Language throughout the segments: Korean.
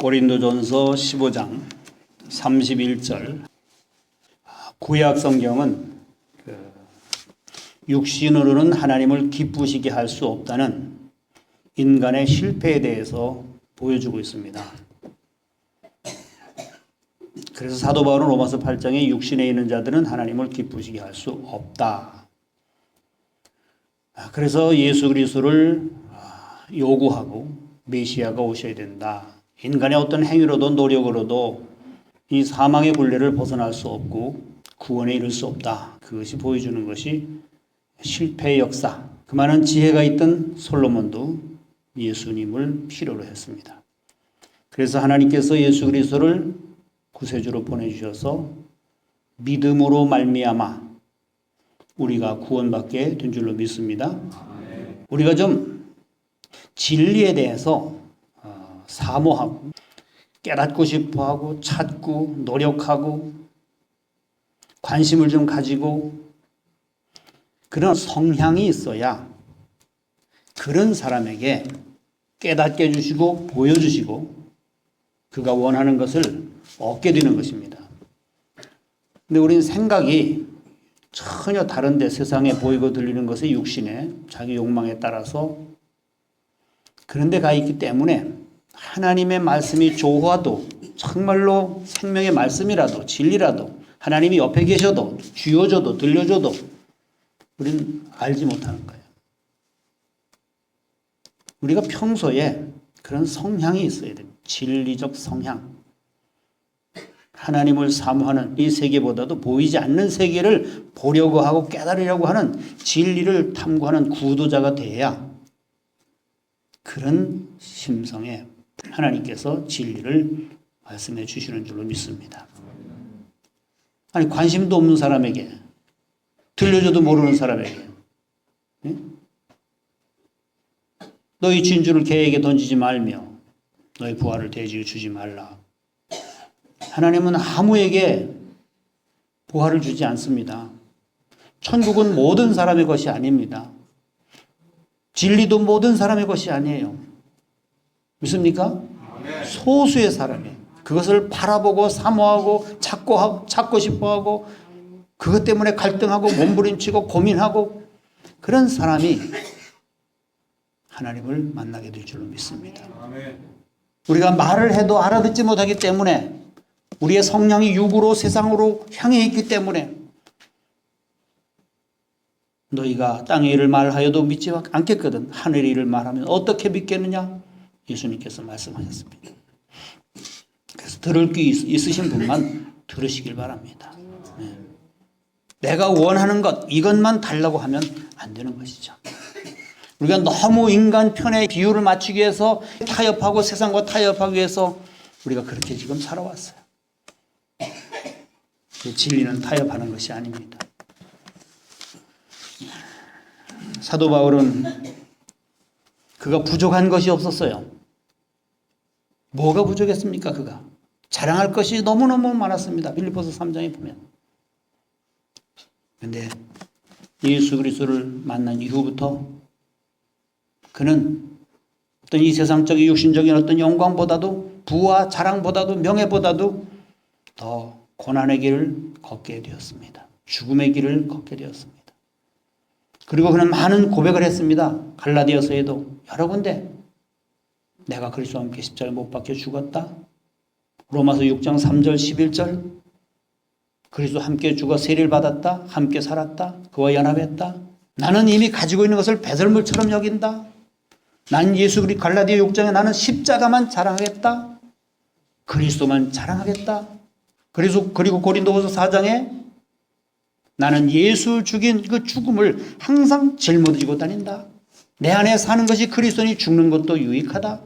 고린도전서 15장 31절. 구약 성경은 육신으로는 하나님을 기쁘시게 할 수 없다는 인간의 실패에 대해서 보여주고 있습니다. 그래서 사도 바울은 로마서 8장에 육신에 있는 자들은 하나님을 기쁘시게 할 수 없다. 그래서 예수 그리스도를 요구하고 메시아가 오셔야 된다. 인간의 어떤 행위로도 노력으로도 이 사망의 굴레를 벗어날 수 없고 구원에 이를 수 없다. 그것이 보여주는 것이 실패의 역사. 그 많은 지혜가 있던 솔로몬도 예수님을 필요로 했습니다. 그래서 하나님께서 예수 그리스도를 구세주로 보내주셔서 믿음으로 말미암아 우리가 구원받게 된 줄로 믿습니다. 우리가 좀 진리에 대해서 사모하고 깨닫고 싶어하고 찾고 노력하고 관심을 좀 가지고 그런 성향이 있어야 그런 사람에게 깨닫게 해주시고 보여주시고 그가 원하는 것을 얻게 되는 것입니다. 근데 우리는 생각이 전혀 다른데 세상에 보이고 들리는 것의 육신에 자기 욕망에 따라서 그런 데 가 있기 때문에 하나님의 말씀이 좋아도 정말로 생명의 말씀이라도 진리라도 하나님이 옆에 계셔도 쥐어줘도 들려줘도 우리는 알지 못하는 거예요. 우리가 평소에 그런 성향이 있어야 됩니다. 진리적 성향. 하나님을 사모하는 이 세계보다도 보이지 않는 세계를 보려고 하고 깨달으려고 하는 진리를 탐구하는 구도자가 돼야 그런 심성에 하나님께서 진리를 말씀해 주시는 줄로 믿습니다. 아니 관심도 없는 사람에게 들려줘도 모르는 사람에게 너희 진주를 개에게 던지지 말며 너희 부하를 돼지에 주지 말라. 하나님은 아무에게 부하를 주지 않습니다. 천국은 모든 사람의 것이 아닙니다. 진리도 모든 사람의 것이 아니에요. 믿습니까? 소수의 사람이 그것을 바라보고 사모하고 찾고 싶어하고 그것 때문에 갈등하고 몸부림치고 고민하고 그런 사람이 하나님을 만나게 될 줄로 믿습니다. 우리가 말을 해도 알아듣지 못하기 때문에 우리의 성향이 육으로 세상으로 향해 있기 때문에 너희가 땅의 일을 말하여도 믿지 않겠거든 하늘의 일을 말하면 어떻게 믿겠느냐? 예수님께서 말씀하셨습니다. 그래서 들을 귀 있으신 분만 들으시길 바랍니다. 내가 원하는 것 이것만 달라고 하면 안 되는 것이죠. 우리가 너무 인간 편에 비율을 맞추기 위해서 타협하고 세상과 타협하기 위해서 우리가 그렇게 지금 살아왔어요. 진리는 타협하는 것이 아닙니다. 사도 바울은 그가 부족한 것이 없었어요. 뭐가 부족했습니까? 그가 자랑할 것이 너무너무 많았습니다. 빌립보서 3장에 보면. 그런데 예수 그리스도를 만난 이후부터 그는 어떤 이 세상적인 육신적인 어떤 영광보다도 부와 자랑보다도 명예보다도 더 고난의 길을 걷게 되었습니다. 죽음의 길을 걷게 되었습니다. 그리고 그는 많은 고백을 했습니다. 갈라디아서에도 여러 군데 내가 그리스도와 함께 십자가에 못 박혀 죽었다. 로마서 6장 3절 11절 그리스도와 함께 죽어 세리를 받았다. 함께 살았다. 그와 연합했다. 나는 이미 가지고 있는 것을 배설물처럼 여긴다. 난 예수 그리스도 갈라디아 6장에 나는 십자가만 자랑하겠다. 그리스도만 자랑하겠다. 그리고 고린도후서 4장에 나는 예수 죽인 그 죽음을 항상 짊어지고 다닌다. 내 안에 사는 것이 그리스도니 죽는 것도 유익하다.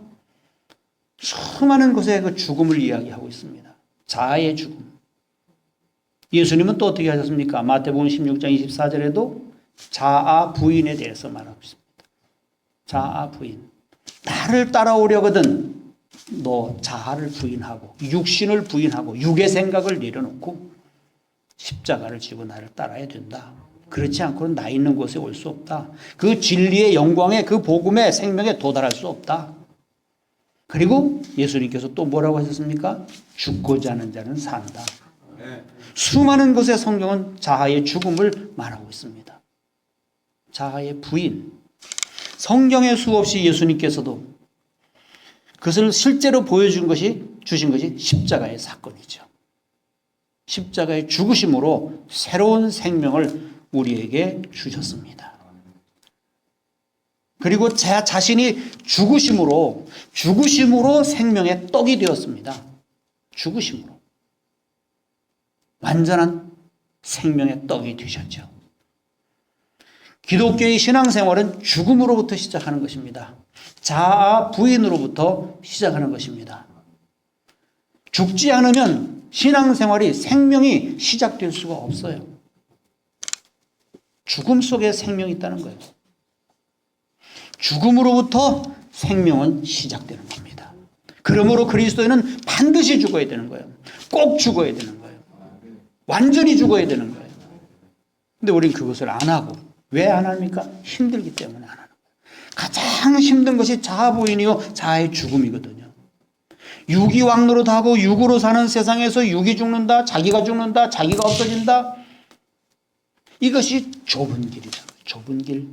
수많은 곳에 그 죽음을 이야기하고 있습니다. 자아의 죽음. 예수님은 또 어떻게 하셨습니까? 마태복음 16장 24절에도 자아 부인에 대해서 말하고 있습니다. 자아 부인. 나를 따라오려거든 너 자아를 부인하고 육신을 부인하고 육의 생각을 내려놓고 십자가를 지고 나를 따라야 된다. 그렇지 않고는 나 있는 곳에 올 수 없다. 그 진리의 영광에 그 복음의 생명에 도달할 수 없다. 그리고 예수님께서 또 뭐라고 하셨습니까? 죽고자 하는 자는 산다. 수많은 곳에 성경은 자아의 죽음을 말하고 있습니다. 자아의 부인. 성경에 수없이 예수님께서도 그것을 실제로 주신 것이 십자가의 사건이죠. 십자가의 죽으심으로 새로운 생명을 우리에게 주셨습니다. 그리고 자신이 죽으심으로 생명의 떡이 되었습니다. 죽으심으로. 완전한 생명의 떡이 되셨죠. 기독교의 신앙생활은 죽음으로부터 시작하는 것입니다. 자아 부인으로부터 시작하는 것입니다. 죽지 않으면 신앙생활이 생명이 시작될 수가 없어요. 죽음 속에 생명이 있다는 거예요. 죽음으로부터 생명은 시작되는 겁니다. 그러므로 그리스도인은 반드시 죽어야 되는 거예요. 꼭 죽어야 되는 거예요. 완전히 죽어야 되는 거예요. 근데 우린 그것을 안 하고, 왜 안 합니까? 힘들기 때문에 안 하는 거예요. 가장 힘든 것이 자아 부인이요 자아의 죽음이거든요. 육이 왕노릇하고 육으로 사는 세상에서 육이 죽는다, 자기가 죽는다, 자기가 없어진다. 이것이 좁은 길이잖아요. 좁은 길.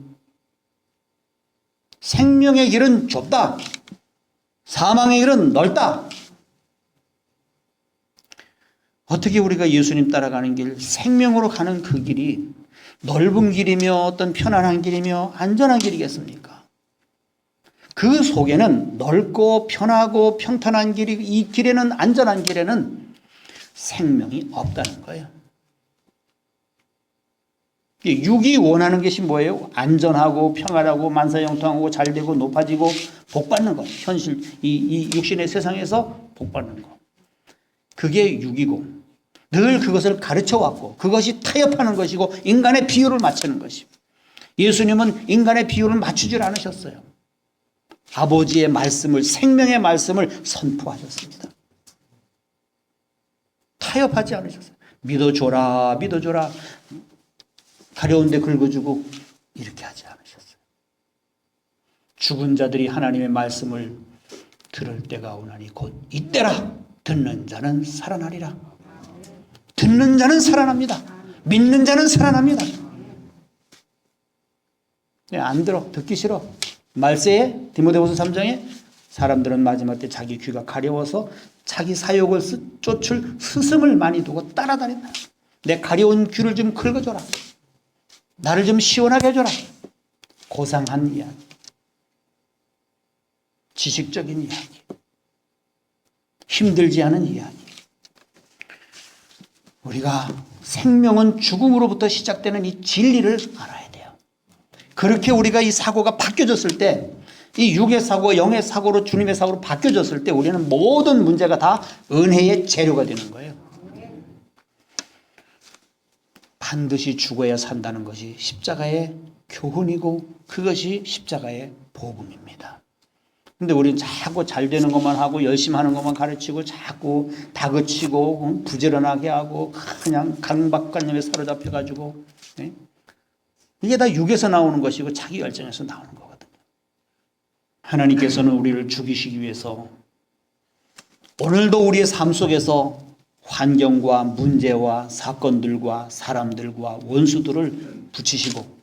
생명의 길은 좁다. 사망의 길은 넓다. 어떻게 우리가 예수님 따라가는 길, 생명으로 가는 그 길이 넓은 길이며 어떤 편안한 길이며 안전한 길이겠습니까? 그 속에는 넓고 편하고 평탄한 길이, 이 길에는, 안전한 길에는 생명이 없다는 거예요. 육이 원하는 것이 뭐예요? 안전하고 평안하고 만사형통하고 잘되고 높아지고 복받는 것. 현실, 이 육신의 세상에서 복받는 것. 그게 육이고 늘 그것을 가르쳐왔고 그것이 타협하는 것이고 인간의 비율을 맞추는 것이고, 예수님은 인간의 비율을 맞추질 않으셨어요. 아버지의 말씀을, 생명의 말씀을 선포하셨습니다. 타협하지 않으셨어요. 믿어줘라, 믿어줘라. 가려운데 긁어주고 이렇게 하지 않으셨어요. 죽은 자들이 하나님의 말씀을 들을 때가 오나니 곧 이때라. 듣는 자는 살아나리라. 듣는 자는 살아납니다. 믿는 자는 살아납니다. 안 들어. 듣기 싫어. 말세에 디모데후서 3장에 사람들은 마지막 때 자기 귀가 가려워서 자기 사욕을 쫓을 스승을 많이 두고 따라다닌다. 내 가려운 귀를 좀 긁어줘라. 나를 좀 시원하게 해줘라. 고상한 이야기. 지식적인 이야기. 힘들지 않은 이야기. 우리가 생명은 죽음으로부터 시작되는 이 진리를 알아야 돼요. 그렇게 우리가 이 사고가 바뀌어졌을 때, 이 육의 사고가 영의 사고로, 주님의 사고로 바뀌어졌을 때 우리는 모든 문제가 다 은혜의 재료가 되는 거예요. 반드시 죽어야 산다는 것이 십자가의 교훈이고 그것이 십자가의 복음입니다. 근데 우리는 자꾸 잘 되는 것만 하고 열심히 하는 것만 가르치고 자꾸 다그치고 부지런하게 하고 그냥 강박관념에 사로잡혀가지고, 이게 다 육에서 나오는 것이고 자기 열정에서 나오는 거거든요. 하나님께서는 우리를 죽이시기 위해서 오늘도 우리의 삶 속에서 환경과 문제와 사건들과 사람들과 원수들을 붙이시고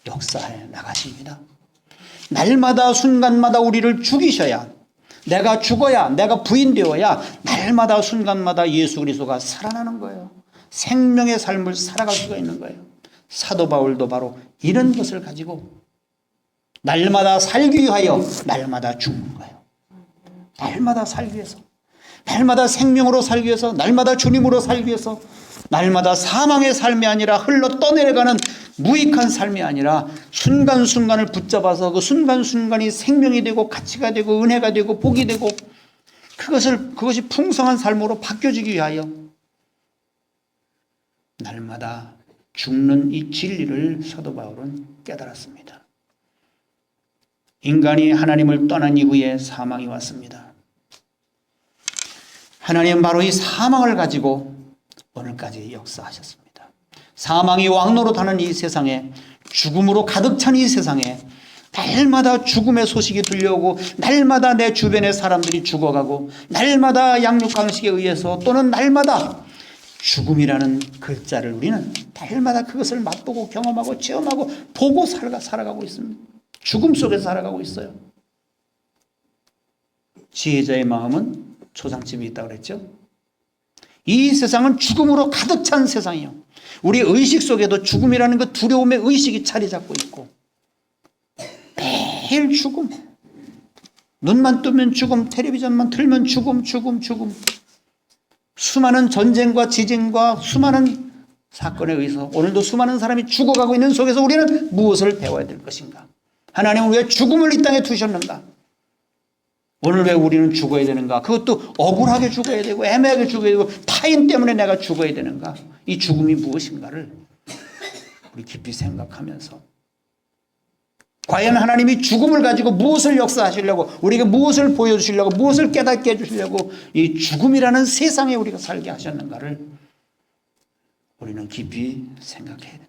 역사해 나가십니다. 날마다 순간마다 우리를 죽이셔야, 내가 죽어야, 내가 부인되어야 날마다 순간마다 예수 그리스도가 살아나는 거예요. 생명의 삶을 살아갈 수가 있는 거예요. 사도 바울도 바로 이런 것을 가지고 날마다 살기 위하여 날마다 죽는 거예요. 날마다 살기 위해서, 날마다 생명으로 살기 위해서, 날마다 주님으로 살기 위해서, 날마다 사망의 삶이 아니라 흘러 떠내려가는 무익한 삶이 아니라 순간순간을 붙잡아서 그 순간순간이 생명이 되고 가치가 되고 은혜가 되고 복이 되고 그것이 풍성한 삶으로 바뀌어지기 위하여 날마다 죽는 이 진리를 사도 바울은 깨달았습니다. 인간이 하나님을 떠난 이후에 사망이 왔습니다. 하나님은 바로 이 사망을 가지고 오늘까지 역사하셨습니다. 사망이 왕노릇하는 이 세상에, 죽음으로 가득 찬 이 세상에 날마다 죽음의 소식이 들려오고 날마다 내 주변의 사람들이 죽어가고 날마다 양육강식에 의해서 또는 날마다 죽음이라는 글자를 우리는 날마다 그것을 맛보고 경험하고 체험하고 보고 살아가고 있습니다. 죽음 속에서 살아가고 있어요. 지혜자의 마음은 초상집이 있다고 그랬죠. 이 세상은 죽음으로 가득 찬 세상이요. 우리 의식 속에도 죽음이라는 그 두려움의 의식이 자리 잡고 있고 매일 죽음. 눈만 뜨면 죽음, 텔레비전만 틀면 죽음. 수많은 전쟁과 지진과 수많은 사건에 의해서 오늘도 수많은 사람이 죽어가고 있는 속에서 우리는 무엇을 배워야 될 것인가? 하나님은 왜 죽음을 이 땅에 두셨는가? 오늘 왜 우리는 죽어야 되는가? 그것도 억울하게 죽어야 되고 애매하게 죽어야 되고 타인 때문에 내가 죽어야 되는가? 이 죽음이 무엇인가를 우리 깊이 생각하면서 과연 하나님이 죽음을 가지고 무엇을 역사하시려고 우리에게 무엇을 보여주시려고 무엇을 깨닫게 해주시려고 이 죽음이라는 세상에 우리가 살게 하셨는가를 우리는 깊이 생각해야 됩니다.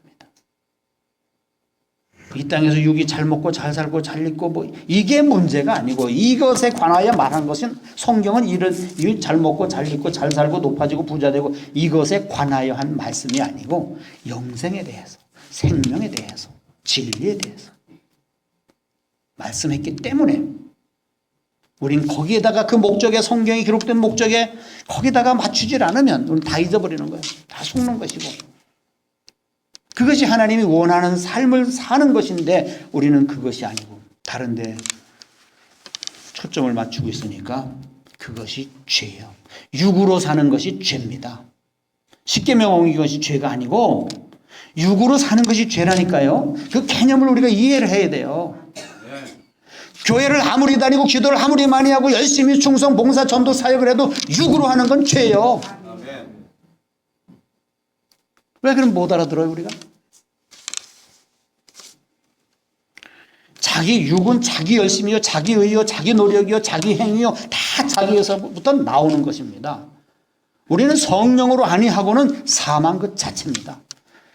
이 땅에서 육이 잘 먹고 잘 살고 잘 입고 뭐 이게 문제가 아니고 이것에 관하여 말한 것은 성경은 이런 잘 먹고 잘 입고 잘 살고 높아지고 부자 되고 이것에 관하여 한 말씀이 아니고 영생에 대해서 생명에 대해서 진리에 대해서 말씀했기 때문에 우린 거기에다가 그 목적에 성경이 기록된 목적에 거기다가 맞추질 않으면 우리는 다 잊어버리는 거예요. 다 속는 것이고 그것이 하나님이 원하는 삶을 사는 것인데 우리는 그것이 아니고 다른 데 초점을 맞추고 있으니까 그것이 죄예요. 육으로 사는 것이 죄입니다. 십계명 어긴 것이 죄가 아니고 육으로 사는 것이 죄라니까요. 그 개념을 우리가 이해를 해야 돼요. 교회를 아무리 다니고 기도를 아무리 많이 하고 열심히 충성, 봉사, 전도, 사역을 해도 육으로 하는 건 죄예요. 왜 그럼 못 알아들어요 우리가? 자기 육은 자기 열심이요, 자기 의요, 자기 노력이요, 자기 행위요 다 자기에서부터 나오는 것입니다. 우리는 성령으로 아니하고는 사망 그 자체입니다.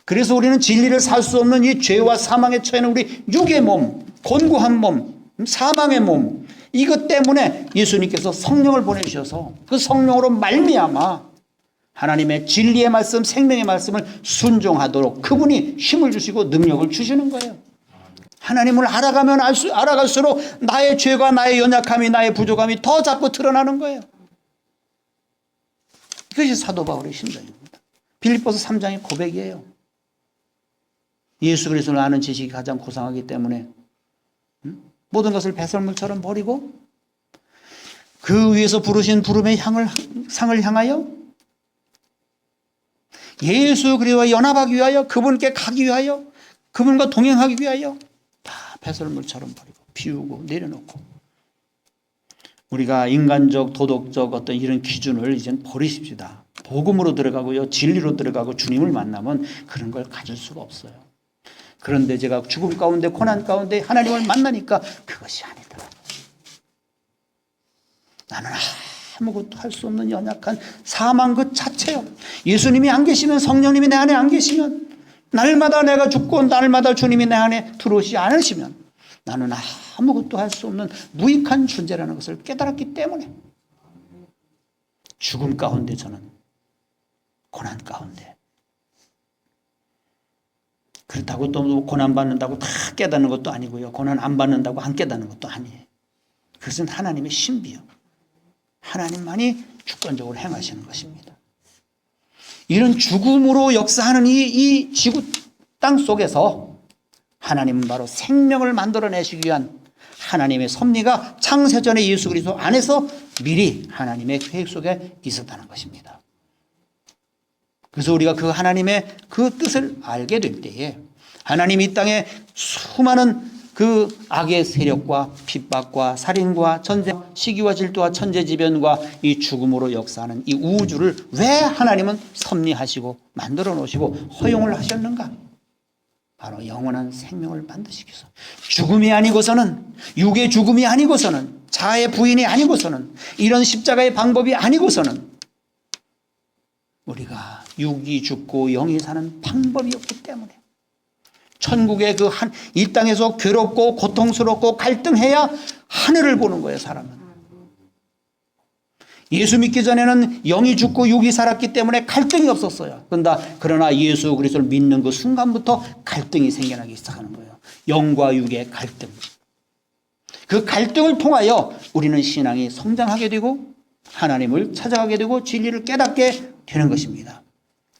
그래서 우리는 진리를 살 수 없는 이 죄와 사망에 처해는 우리 육의 몸, 곤고한 몸, 사망의 몸 이것 때문에 예수님께서 성령을 보내주셔서 그 성령으로 말미암아 하나님의 진리의 말씀, 생명의 말씀을 순종하도록 그분이 힘을 주시고 능력을 주시는 거예요. 하나님을 알아가면 알아갈수록 나의 죄가 나의 연약함이 나의 부족함이 더 자꾸 드러나는 거예요. 이것이 사도 바울의 심정입니다. 빌립보서 3장의 고백이에요. 예수 그리스도를 아는 지식이 가장 고상하기 때문에 모든 것을 배설물처럼 버리고 그 위에서 부르신 부름의 상을 향하여 예수 그리스도와 연합하기 위하여 그분께 가기 위하여 그분과 동행하기 위하여 다 배설물처럼 버리고 비우고 내려놓고 우리가 인간적 도덕적 어떤 이런 기준을 이젠 버리십시다. 복음으로 들어가고요. 진리로 들어가고 주님을 만나면 그런 걸 가질 수가 없어요. 그런데 제가 죽음 가운데 고난 가운데 하나님을 만나니까 그것이 아니다. 나는 아무것도 할 수 없는 연약한 사망 그 자체요. 예수님이 안 계시면 성령님이 내 안에 안 계시면 날마다 내가 죽고 날마다 주님이 내 안에 들어오지 않으시면 나는 아무것도 할 수 없는 무익한 존재라는 것을 깨달았기 때문에 죽음 가운데 저는 고난 가운데 그렇다고 또 고난 받는다고 다 깨닫는 것도 아니고요. 고난 안 받는다고 안 깨닫는 것도 아니에요. 그것은 하나님의 신비요. 하나님만이 주권적으로 행하시는 것입니다. 이런 죽음으로 역사하는 이 지구 땅 속에서 하나님은 바로 생명을 만들어내시기 위한 하나님의 섭리가 창세전에 예수 그리스도 안에서 미리 하나님의 계획 속에 있었다는 것입니다. 그래서 우리가 그 하나님의 그 뜻을 알게 될 때에 하나님이 이 땅에 수많은 그 악의 세력과 핍박과 살인과 전쟁, 시기와 질투와 천재지변과 이 죽음으로 역사하는 이 우주를 왜 하나님은 섭리하시고 만들어 놓으시고 허용을 하셨는가? 바로 영원한 생명을 만드시기 위해서 죽음이 아니고서는 육의 죽음이 아니고서는 자아의 부인이 아니고서는 이런 십자가의 방법이 아니고서는 우리가 육이 죽고 영이 사는 방법이 없기 때문에 천국의 이 땅에서 괴롭고 고통스럽고 갈등해야 하늘을 보는 거예요, 사람은. 예수 믿기 전에는 영이 죽고 육이 살았기 때문에 갈등이 없었어요. 그러나 예수 그리스도를 믿는 그 순간부터 갈등이 생겨나기 시작하는 거예요. 영과 육의 갈등. 그 갈등을 통하여 우리는 신앙이 성장하게 되고 하나님을 찾아가게 되고 진리를 깨닫게 되는 것입니다.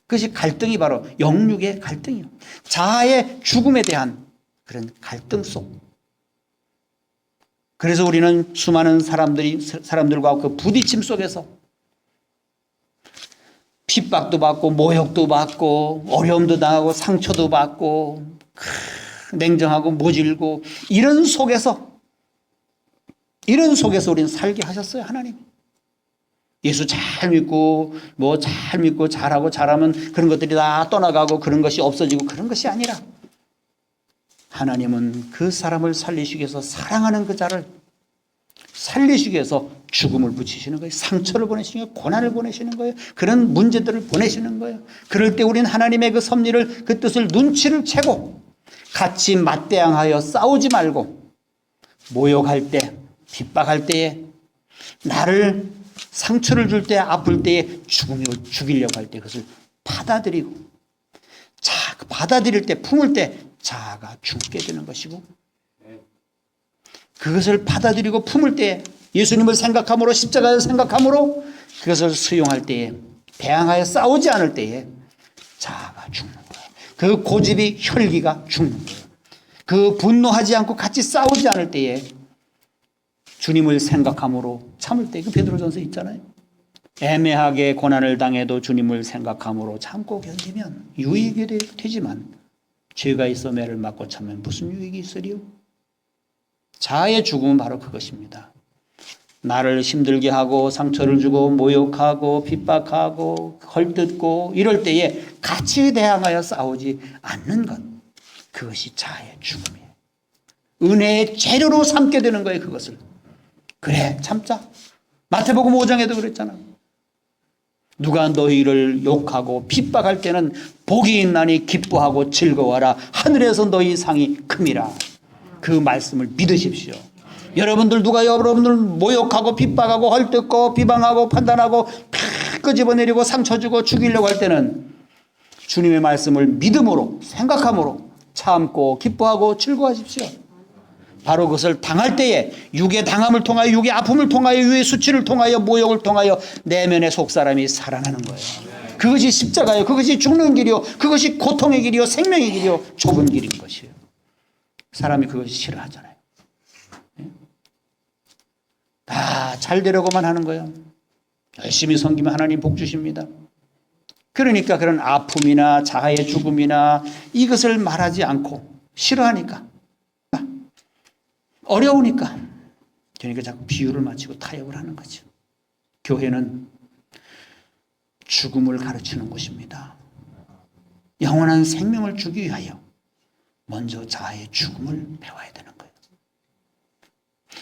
그것이 갈등이 바로 영육의 갈등이요. 자아의 죽음에 대한 그런 갈등 속. 그래서 우리는 수많은 사람들과 그 부딪힘 속에서 핍박도 받고 모욕도 받고 어려움도 당하고 상처도 받고 냉정하고 모질고 이런 속에서 우리는 살게 하셨어요, 하나님이. 예수 잘 믿고 잘 믿고 잘하고 잘하면 그런 것들이 다 떠나가고 그런 것이 없어지고 그런 것이 아니라 하나님은 그 사람을 살리시기 위해서 사랑하는 그 자를 살리시기 위해서 죽음을 붙이시는 거예요. 상처를 보내시는 거예요. 고난을 보내시는 거예요. 그런 문제들을 보내시는 거예요. 그럴 때 우리는 하나님의 그 섭리를 그 뜻을 눈치를 채고 같이 맞대항하여 싸우지 말고 모욕할 때 핍박할 때에 나를 상처를 줄 때 아플 때에 죽이려고 할 때 그것을 받아들이고 받아들일 때 품을 때 자아가 죽게 되는 것이고 그것을 받아들이고 품을 때 예수님을 생각함으로 십자가를 생각함으로 그것을 수용할 때에 대항하여 싸우지 않을 때에 자아가 죽는 거예요. 그 고집이 혈기가 죽는 거예요. 그 분노하지 않고 같이 싸우지 않을 때에 주님을 생각함으로 참을 때, 그 베드로전서 있잖아요. 애매하게 고난을 당해도 주님을 생각함으로 참고 견디면 유익이 되지만 죄가 있어 매를 맞고 참으면 무슨 유익이 있으리요? 자아의 죽음은 바로 그것입니다. 나를 힘들게 하고 상처를 주고 모욕하고 핍박하고 헐뜯고 이럴 때에 같이 대항하여 싸우지 않는 것, 그것이 자아의 죽음이에요. 은혜의 재료로 삼게 되는 거예요. 그것을. 그래, 참자. 마태복음 5장에도 그랬잖아. 누가 너희를 욕하고 핍박할 때는 복이 있나니 기뻐하고 즐거워하라. 하늘에서 너희 상이 큼이라. 그 말씀을 믿으십시오. 여러분들 누가 여러분들 모욕하고 핍박하고 헐뜯고 비방하고 판단하고 끄집어내리고 상처 주고 죽이려고 할 때는 주님의 말씀을 믿음으로 생각함으로 참고 기뻐하고 즐거워하십시오. 바로 그것을 당할 때에 육의 당함을 통하여 육의 아픔을 통하여 육의 수치를 통하여 모욕을 통하여 내면의 속사람이 살아나는 거예요. 그것이 십자가요. 그것이 죽는 길이요. 그것이 고통의 길이요. 생명의 길이요. 좁은 길인 것이에요. 사람이 그것이 싫어하잖아요. 다 잘 되려고만 하는 거예요. 열심히 섬기면 하나님 복 주십니다. 그러니까 그런 아픔이나 자아의 죽음이나 이것을 말하지 않고 싫어하니까 어려우니까 그러니까 자꾸 비유를 맞추고 타협을 하는 거죠. 교회는 죽음을 가르치는 곳입니다. 영원한 생명을 주기 위하여 먼저 자아의 죽음을 배워야 되는 거예요.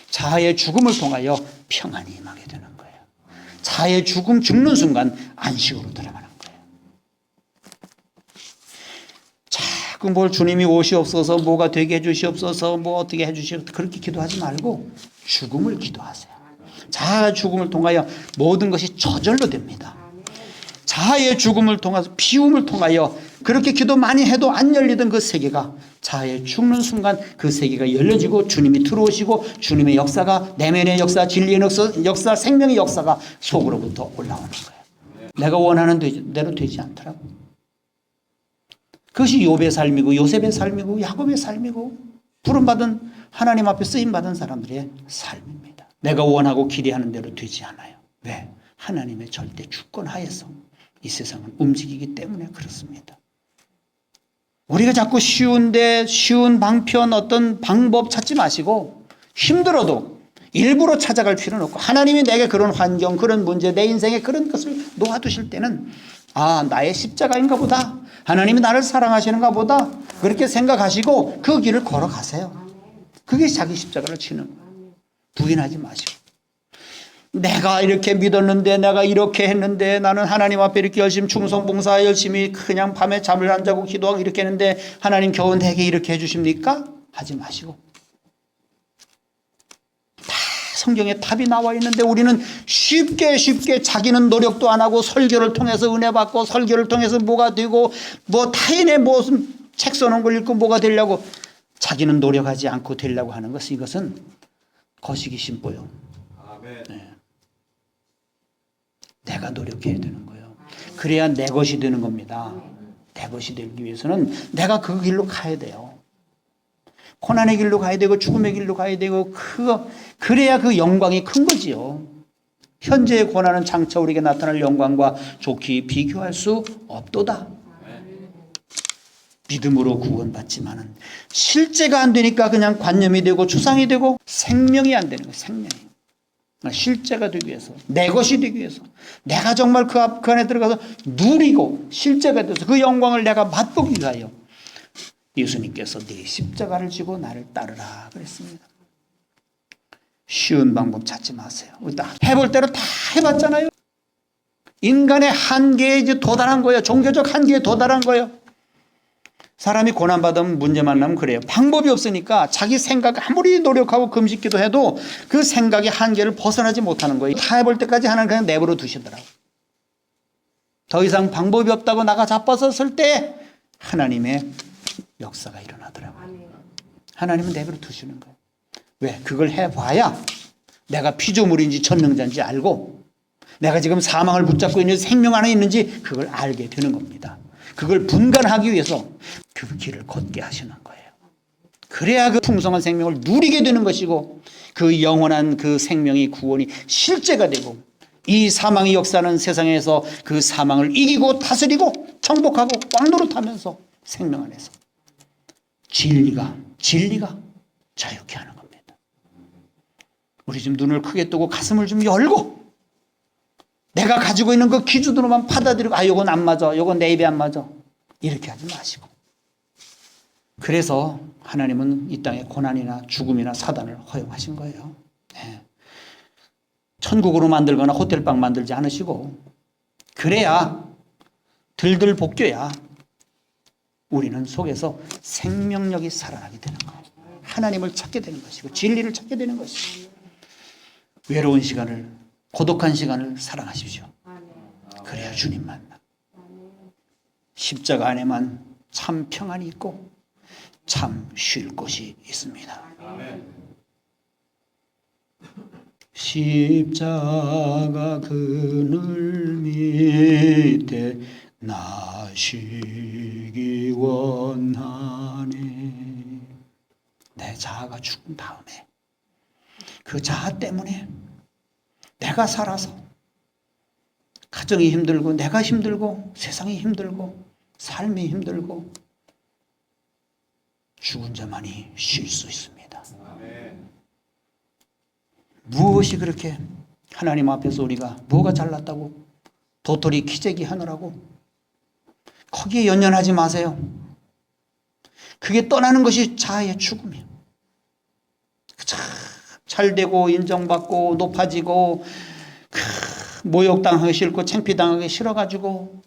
자아의 죽음을 통하여 평안이 임하게 되는 거예요. 자아의 죽는 순간 안식으로 들어가는 거예요. 자꾸 뭘 주님이 오시옵소서, 뭐가 되게 해주시옵소서, 뭐 어떻게 해주시옵소서 그렇게 기도하지 말고 죽음을 기도하세요. 자아의 죽음을 통하여 모든 것이 저절로 됩니다. 자아의 죽음을 통해서 비움을 통하여 그렇게 기도 많이 해도 안 열리던 그 세계가 자아의 죽는 순간 그 세계가 열려지고 주님이 들어오시고 주님의 역사가 내면의 역사, 진리의 역사, 생명의 역사가 속으로부터 올라오는 거예요. 내가 원하는 대로 되지 않더라고. 그것이 욥의 삶이고 요셉의 삶이고 야곱의 삶이고 부름받은 하나님 앞에 쓰임받은 사람들의 삶입니다. 내가 원하고 기대하는 대로 되지 않아요. 왜? 하나님의 절대 주권 하에서 이 세상은 움직이기 때문에 그렇습니다. 우리가 자꾸 쉬운 방편 어떤 방법 찾지 마시고 힘들어도 일부러 찾아갈 필요는 없고 하나님이 내게 그런 환경, 그런 문제, 내 인생에 그런 것을 놓아두실 때는 나의 십자가인가 보다. 하나님이 나를 사랑하시는가 보다. 그렇게 생각하시고 그 길을 걸어가세요. 그게 자기 십자가를 치는 거예요. 부인하지 마시고. 내가 이렇게 믿었는데, 내가 이렇게 했는데, 나는 하나님 앞에 이렇게 열심히 충성봉사 열심히 그냥 밤에 잠을 안 자고 기도하고 이렇게 했는데 하나님 겨우 내게 이렇게 해주십니까? 하지 마시고, 다 성경에 답이 나와 있는데 우리는 쉽게 자기는 노력도 안 하고 설교를 통해서 은혜 받고 설교를 통해서 뭐가 되고 뭐 타인의 무슨 책 써놓은 걸 읽고 뭐가 되려고 자기는 노력하지 않고 되려고 하는 것은, 이것은 거시기 심보요. 네. 내가 노력해야 되는 거예요. 그래야 내 것이 되는 겁니다. 내 것이 되기 위해서는 내가 그 길로 가야 돼요. 고난의 길로 가야 되고 죽음의 길로 가야 되고, 그래야 그 영광이 큰 거지요. 현재의 고난은 장차 우리에게 나타날 영광과 좋게 비교할 수 없도다. 믿음으로 구원받지만은 실제가 안 되니까 그냥 관념이 되고 추상이 되고 생명이 안 되는 거예요. 생명이. 실제가 되기 위해서, 내 것이 되기 위해서, 내가 정말 그 안에 들어가서 누리고 실제가 돼서 그 영광을 내가 맛보기 위하여 예수님께서 네 십자가를 지고 나를 따르라 그랬습니다. 쉬운 방법 찾지 마세요. 해볼 대로 다 해봤잖아요. 인간의 한계에 이제 도달한 거예요. 종교적 한계에 도달한 거예요. 사람이 고난받으면 문제 만나면 그래요. 방법이 없으니까 자기 생각 아무리 노력하고 금식기도 해도 그 생각의 한계를 벗어나지 못하는 거예요. 다 해볼 때까지 하나님 그냥 내버려 두시더라고요. 더 이상 방법이 없다고 나가 자빠졌을 때 하나님의 역사가 일어나더라고요. 하나님은 내버려 두시는 거예요. 왜? 그걸 해봐야 내가 피조물인지 전능자인지 알고, 내가 지금 사망을 붙잡고 있는지 생명 안에 있는지 그걸 알게 되는 겁니다. 그걸 분간하기 위해서 그 길을 걷게 하시는 거예요. 그래야 그 풍성한 생명을 누리게 되는 것이고, 그 영원한 그 생명의 구원이 실제가 되고, 이 사망의 역사는 세상에서 그 사망을 이기고 다스리고 정복하고 꽉 노릇하면서 생명 안에서 진리가 자유케 하는 겁니다. 우리 좀 눈을 크게 뜨고 가슴을 좀 열고, 내가 가지고 있는 그 기준으로만 받아들이고, 요건 안 맞아, 요건 내 입에 안 맞아, 이렇게 하지 마시고. 그래서 하나님은 이 땅에 고난이나 죽음이나 사단을 허용하신 거예요. 네. 천국으로 만들거나 호텔방 만들지 않으시고, 그래야 들들 볶여야 우리는 속에서 생명력이 살아나게 되는 거예요. 하나님을 찾게 되는 것이고 진리를 찾게 되는 것이고, 외로운 시간을, 고독한 시간을 사랑하십시오. 그래야 주님 만나. 십자가 안에만 참 평안이 있고 참 쉴 곳이 있습니다. 십자가 그늘 밑에 나 쉬기 원하네. 내 자아가 죽은 다음에 그 자아 때문에 내가 살아서 가정이 힘들고 내가 힘들고 세상이 힘들고 삶이 힘들고 죽은 자만이 쉴 수 있습니다. 무엇이 그렇게 하나님 앞에서 우리가 뭐가 잘났다고 도토리 키재기 하느라고 거기에 연연하지 마세요. 그게 떠나는 것이 자아의 죽음이에요. 잘 되고 인정받고 높아지고 모욕당하기 싫고 창피당하기 싫어가지고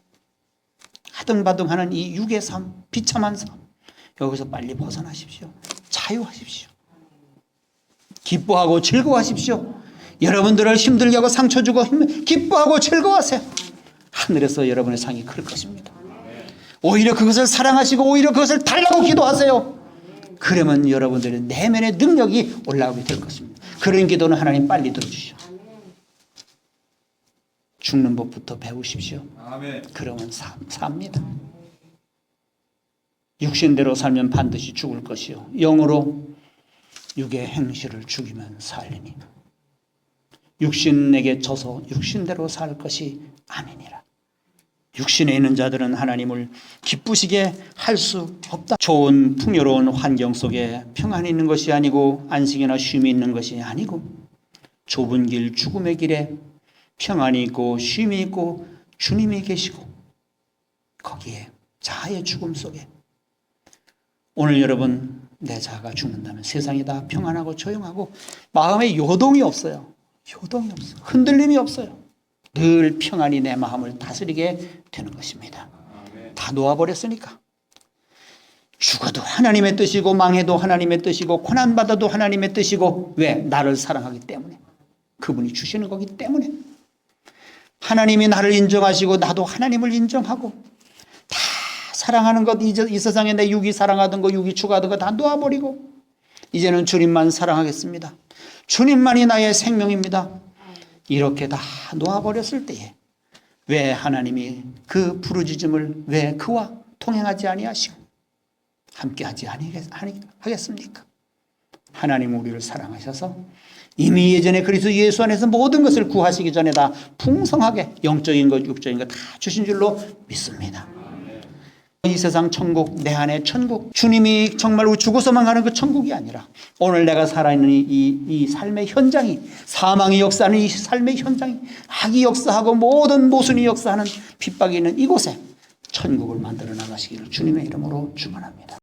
하등바등하는 이 육의 삶, 비참한 삶, 여기서 빨리 벗어나십시오. 자유하십시오. 기뻐하고 즐거워하십시오. 여러분들을 힘들게 하고 상처 주고 기뻐하고 즐거워하세요. 하늘에서 여러분의 상이 클 것입니다. 오히려 그것을 사랑하시고 오히려 그것을 달라고 기도하세요. 그러면 여러분들의 내면의 능력이 올라오게 될 것입니다. 그런 기도는 하나님 빨리 들어주시오. 죽는 법부터 배우십시오. 그러면 삽니다. 육신대로 살면 반드시 죽을 것이요 영으로 육의 행실을 죽이면 살리니 육신에게 져서 육신대로 살 것이 아니니라. 육신에 있는 자들은 하나님을 기쁘시게 할 수 없다. 좋은 풍요로운 환경 속에 평안이 있는 것이 아니고 안식이나 쉼이 있는 것이 아니고 좁은 길 죽음의 길에 평안이 있고 쉼이 있고 주님이 계시고 거기에 자아의 죽음 속에 오늘 여러분 내 자아가 죽는다면 세상이 다 평안하고 조용하고 마음에 요동이 없어요. 요동이 없어요. 흔들림이 없어요. 늘 평안히 내 마음을 다스리게 되는 것입니다. 다 놓아버렸으니까. 죽어도 하나님의 뜻이고 망해도 하나님의 뜻이고 고난받아도 하나님의 뜻이고 왜? 나를 사랑하기 때문에. 그분이 주시는 거기 때문에. 하나님이 나를 인정하시고 나도 하나님을 인정하고 다 사랑하는 것, 이 세상에 내 육이 사랑하던 거, 육이 추구하던 거 다 놓아버리고 이제는 주님만 사랑하겠습니다. 주님만이 나의 생명입니다. 이렇게 다 놓아버렸을 때에 왜 하나님이 그 부르짖음을 왜 그와 동행하지 아니하시고 함께하지 아니하겠습니까? 하나님 우리를 사랑하셔서 이미 예전에 그리스도 예수 안에서 모든 것을 구하시기 전에 다 풍성하게 영적인 것 육적인 것 다 주신 줄로 믿습니다. 이 세상 천국, 내 안에 천국, 주님이 정말 죽어서만 가는 그 천국이 아니라 오늘 내가 살아있는 이 삶의 현장이, 사망이 역사하는 이 삶의 현장이, 악이 역사하고 모든 모순이 역사하는 핍박이 있는 이곳에 천국을 만들어 나가시기를 주님의 이름으로 축원합니다.